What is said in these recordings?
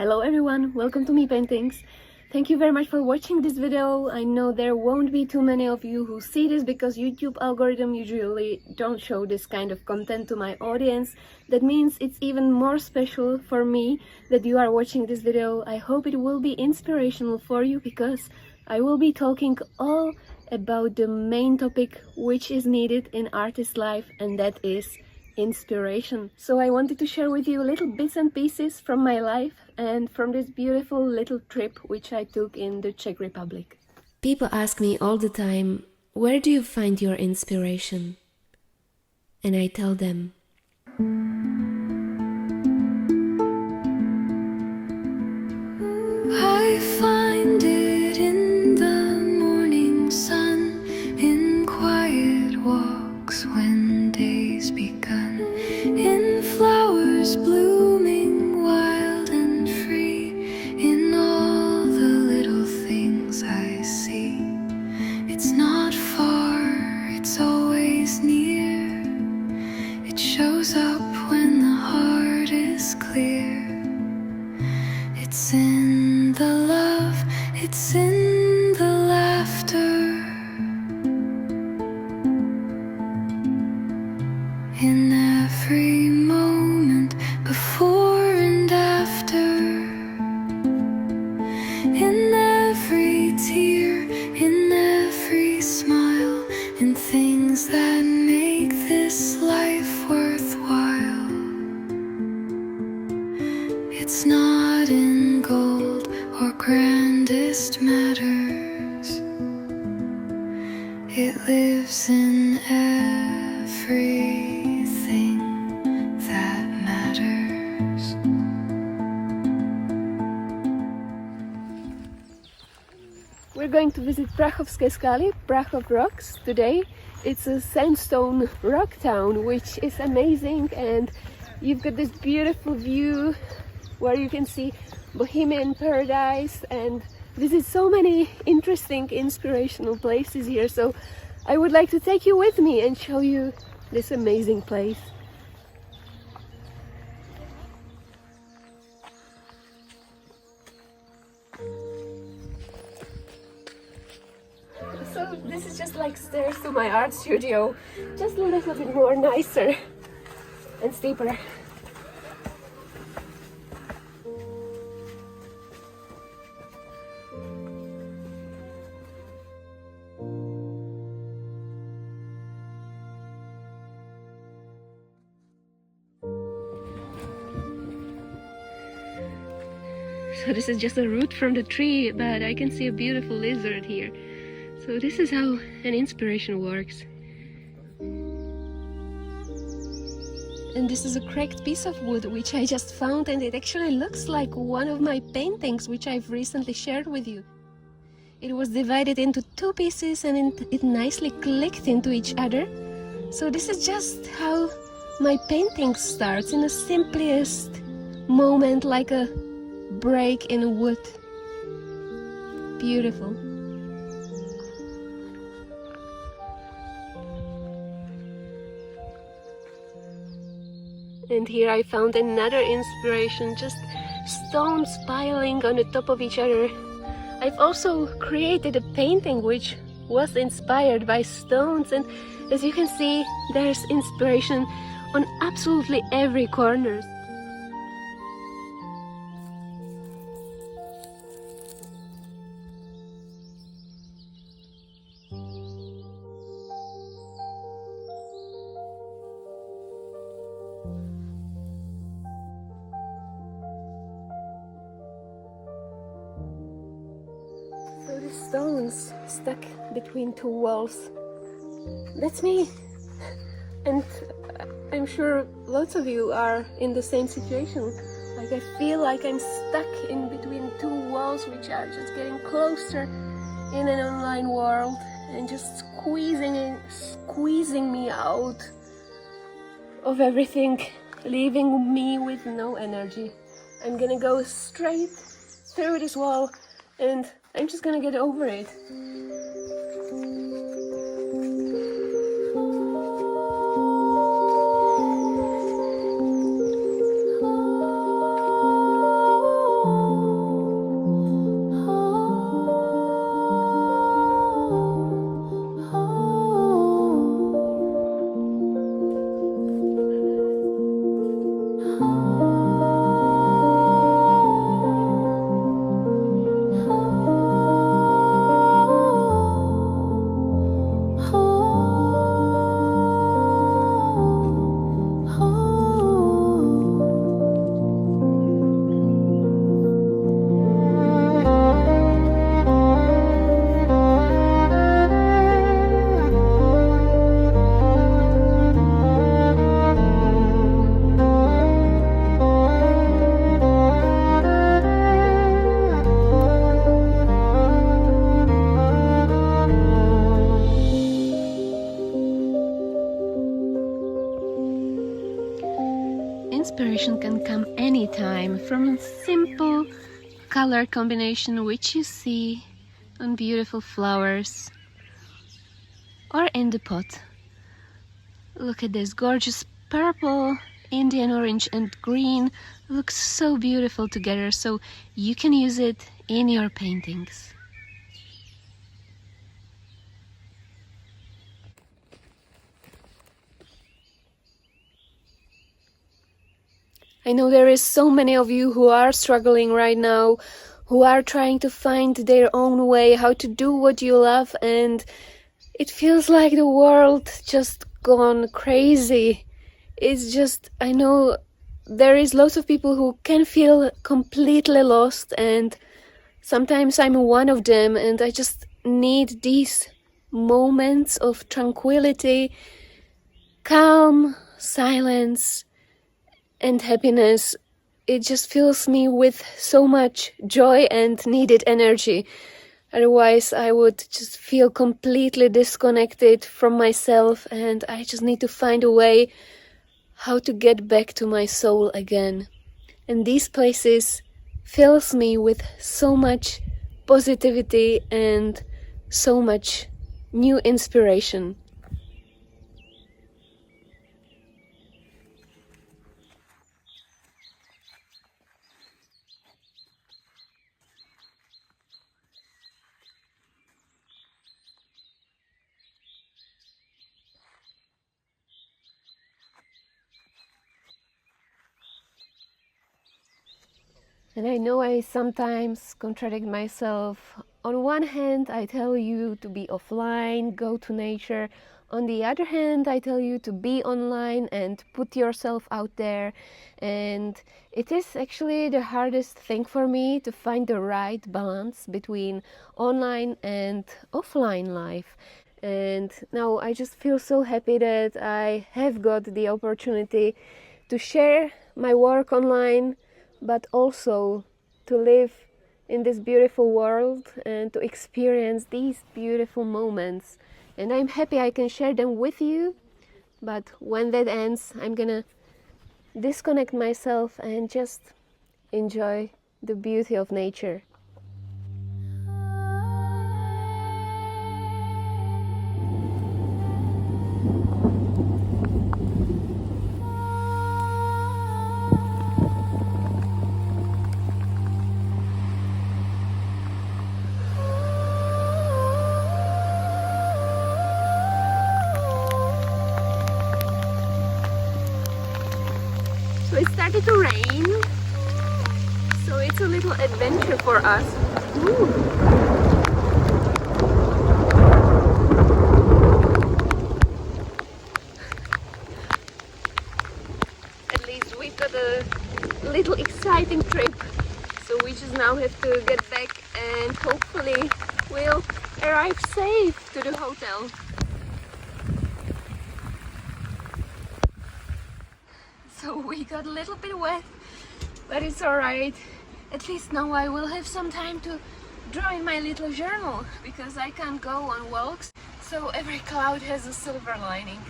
Hello everyone, welcome to Me Paintings. Thank you very much for watching this video. I know there won't be too many of you who see this because YouTube algorithm usually don't show this kind of content to my audience. That means it's even more special for me that you are watching this video. I hope it will be inspirational for you because I will be talking all about the main topic which is needed in artist life, and that is inspiration. So I wanted to share with you little bits and pieces from my life and from this beautiful little trip which I took in the Czech Republic. People ask me all the time, where do you find your inspiration? And I tell them, I find it in the morning sun, in quiet walks when day's begun, in flowers blooming wild and free, in all the little things I see. It's not far, it's always near. It shows up when the heart is clear. It's in the love, it's in the laughter, in every moment before and after, in every tear, in every smile, in things that make this life worthwhile. It's not in gold or grandest matters. It lives in everything that matters. we're going to visit Prachovské Skaly, Prachov Rocks today. It's a sandstone rock town which is amazing, and you've got this beautiful view where you can see Bohemian paradise and visit so many interesting inspirational places here. So I would like to take you with me and show you this amazing place. So this is just like stairs to my art studio, just a little bit more nicer and steeper. So this is just a root from the tree, but I can see a beautiful lizard here. So this is how an inspiration works. And this is a cracked piece of wood which I just found, and it actually looks like one of my paintings which I've recently shared with you. It was divided into two pieces and it nicely clicked into each other. So this is just how my painting starts, in the simplest moment, like a break in wood. Beautiful. And here I found another inspiration, just stones piling on the top of each other. I've also created a painting which was inspired by stones, and as you can see, there's inspiration on absolutely every corner. So the stones stuck between two walls. That's me. And I'm sure lots of you are in the same situation. Like, I feel like I'm stuck in between two walls which are just getting closer in an online world and just squeezing me out of everything, leaving me with no energy. I'm gonna go straight through this wall and I'm just gonna get over it. inspiration can come anytime from a simple color combination which you see on beautiful flowers or in the pot. Look at this gorgeous purple, Indian orange and green looks so beautiful together, so you can use it in your paintings. I know there is so many of you who are struggling right now, who are trying to find their own way, how to do what you love, and it feels like the world just gone crazy. It's just, I know there is lots of people who can feel completely lost, and sometimes I'm one of them, and I just need these moments of tranquility, calm, silence, and happiness. It just fills me with so much joy and needed energy. Otherwise, I would just feel completely disconnected from myself, and I just need to find a way how to get back to my soul again. And these places fills me with so much positivity and so much new inspiration. And I know I sometimes contradict myself. On one hand, I tell you to be offline, go to nature. On the other hand, I tell you to be online and put yourself out there. And it is actually the hardest thing for me to find the right balance between online and offline life. And now I just feel so happy that I have got the opportunity to share my work online, but also to live in this beautiful world and to experience these beautiful moments. And I'm happy I can share them with you, but when that ends, I'm gonna disconnect myself and just enjoy the beauty of nature. So it started to rain, so it's a little adventure for us. Ooh. At least we've got a little exciting trip, so we just now have to get back and hopefully we'll arrive safe to the hotel. So we got a little bit wet, but it's alright. At least now I will have some time to draw in my little journal, because I can't go on walks, so every cloud has a silver lining.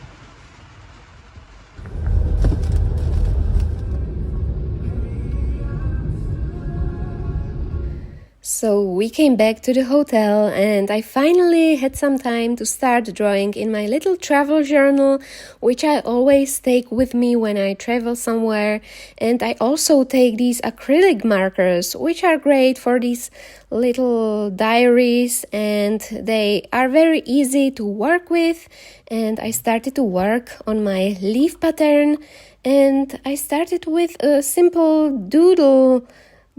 So we came back to the hotel and I finally had some time to start drawing in my little travel journal, which I always take with me when I travel somewhere. And I also take these acrylic markers, which are great for these little diaries, and they are very easy to work with. And I started to work on my leaf pattern, and I started with a simple doodle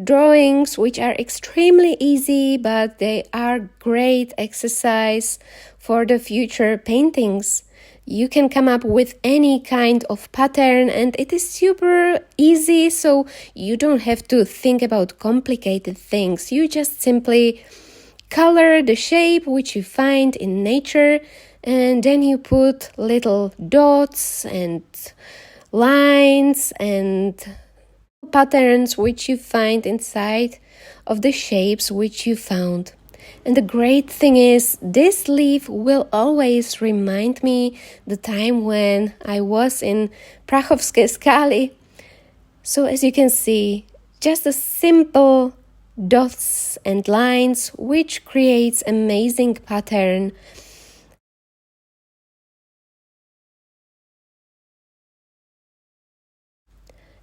drawings, which are extremely easy, but they are great exercise for the future paintings. You can come up with any kind of pattern and it is super easy, so you don't have to think about complicated things. You just simply color the shape which you find in nature, and then you put little dots and lines and patterns which you find inside of the shapes which you found. And the great thing is, this leaf will always remind me the time when I was in Prachowskie Skali. So as you can see, just a simple dots and lines which creates amazing pattern.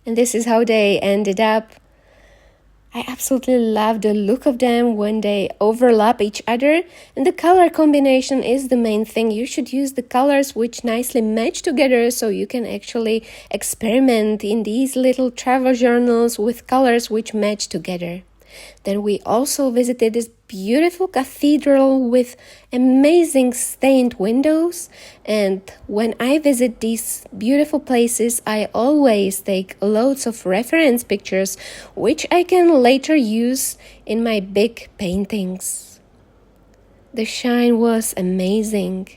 And this is how they ended up. I absolutely love the look of them when they overlap each other, and the color combination is the main thing. You should use the colors which nicely match together so you can actually experiment in these little travel journals with colors which match together. Then we also visited this beautiful cathedral with amazing stained windows, and when I visit these beautiful places, I always take loads of reference pictures which I can later use in my big paintings. The shine was amazing.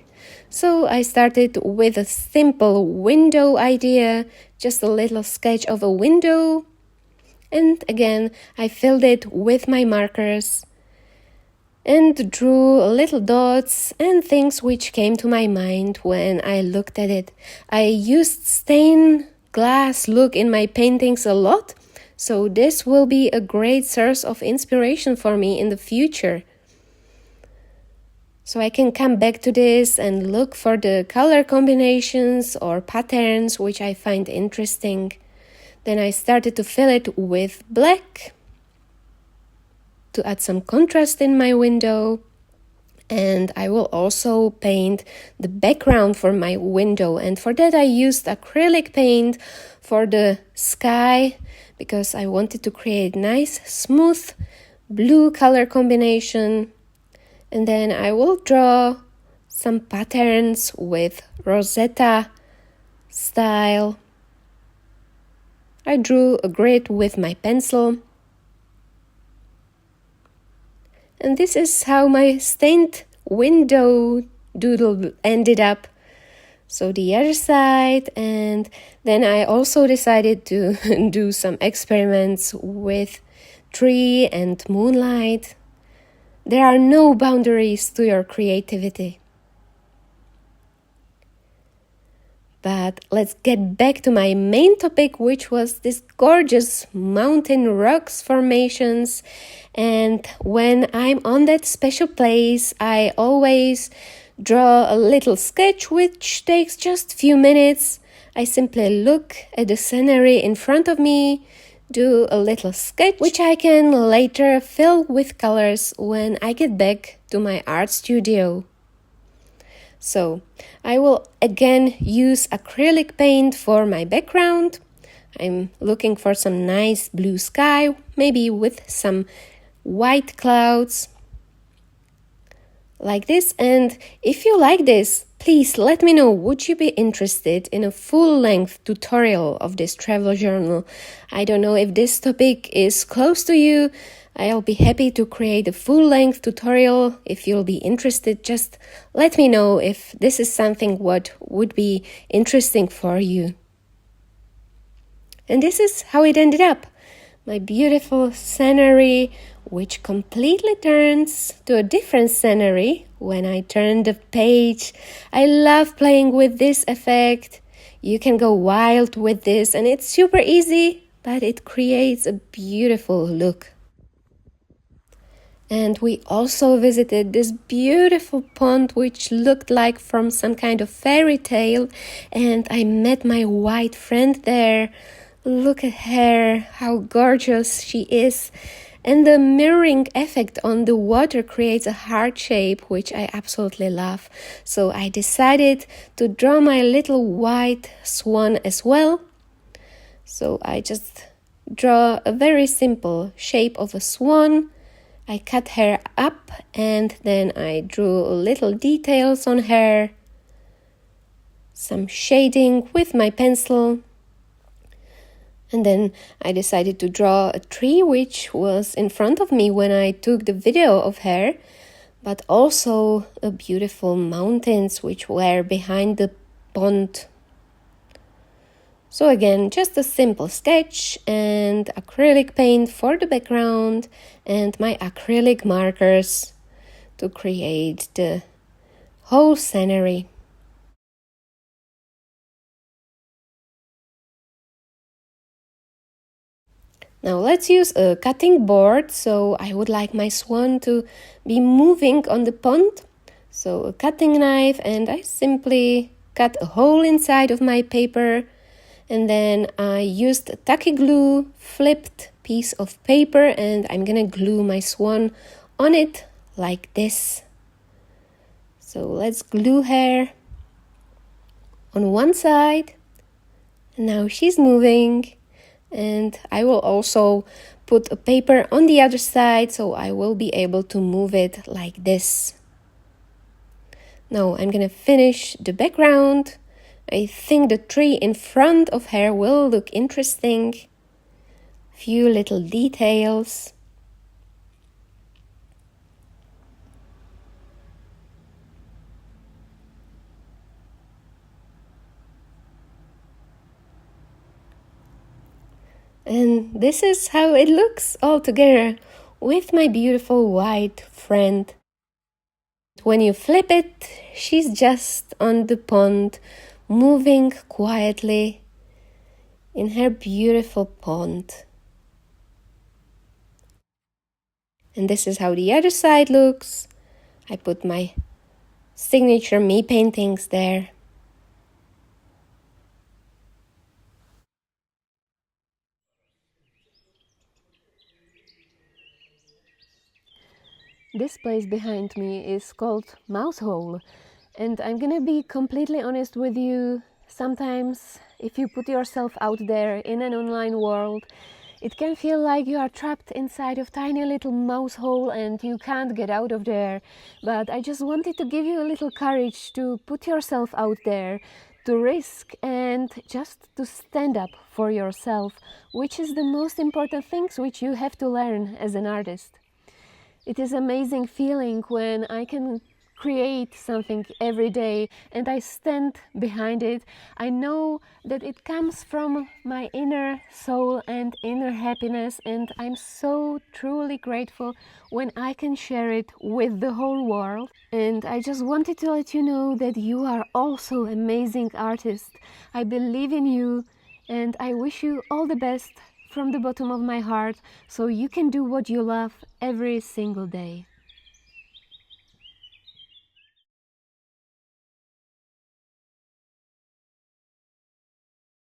So I started with a simple window idea, just a little sketch of a window. And again, I filled it with my markers and drew little dots and things which came to my mind when I looked at it. I used stained glass look in my paintings a lot, so this will be a great source of inspiration for me in the future. So I can come back to this and look for the color combinations or patterns which I find interesting. Then I started to fill it with black to add some contrast in my window. And I will also paint the background for my window. And for that I used acrylic paint for the sky because I wanted to create nice, smooth blue color combination. And then I will draw some patterns with Rosetta style. I drew a grid with my pencil. And this is how my stained window doodle ended up. So the other side, and then I also decided to do some experiments with tree and moonlight. There are no boundaries to your creativity. But let's get back to my main topic, which was this gorgeous mountain rocks formations. And when I'm on that special place, I always draw a little sketch which takes just a few minutes. I simply look at the scenery in front of me, do a little sketch which I can later fill with colors when I get back to my art studio. So I will again use acrylic paint for my background. I'm looking for some nice blue sky, maybe with some white clouds like this. And if you like this, please let me know, would you be interested in a full-length tutorial of this travel journal? I don't know if this topic is close to you. I'll be happy to create a full-length tutorial. If you'll be interested, just let me know if this is something what would be interesting for you. And this is how it ended up. My beautiful scenery, which completely turns to a different scenery when I turn the page. I love playing with this effect. You can go wild with this, and it's super easy, but it creates a beautiful look. And we also visited this beautiful pond which looked like from some kind of fairy tale, and I met my white friend there. Look at her, how gorgeous she is. And the mirroring effect on the water creates a heart shape, which I absolutely love. So I decided to draw my little white swan as well. So I just draw a very simple shape of a swan. I cut her up and then I drew little details on her, some shading with my pencil. And then I decided to draw a tree which was in front of me when I took the video of her, but also a beautiful mountains which were behind the pond. So again, just a simple sketch and acrylic paint for the background and my acrylic markers to create the whole scenery. Now let's use a cutting board. So I would like my swan to be moving on the pond. So a cutting knife, and I simply cut a hole inside of my paper, and then I used tacky glue, flipped piece of paper, and I'm gonna glue my swan on it like this. So let's glue her on one side, and now she's moving, and I will also put a paper on the other side so I will be able to move it like this. Now I'm gonna finish the background. I think the tree in front of her will look interesting. Few little details. And this is how it looks all together with my beautiful white friend. When you flip it, she's just on the pond, moving quietly in her beautiful pond. And this is how the other side looks. I put my signature me paintings there. This place behind me is called Mouse Hole, and I'm gonna be completely honest with you. Sometimes, if you put yourself out there in an online world, it can feel like you are trapped inside of tiny little mouse hole and you can't get out of there. But I just wanted to give you a little courage to put yourself out there, to risk and just to stand up for yourself, which is the most important things which you have to learn as an artist. It is an amazing feeling when I can create something every day and I stand behind it. I know that it comes from my inner soul and inner happiness, and I'm so truly grateful when I can share it with the whole world. And I just wanted to let you know that you are also amazing artist. I believe in you and I wish you all the best from the bottom of my heart, so you can do what you love every single day.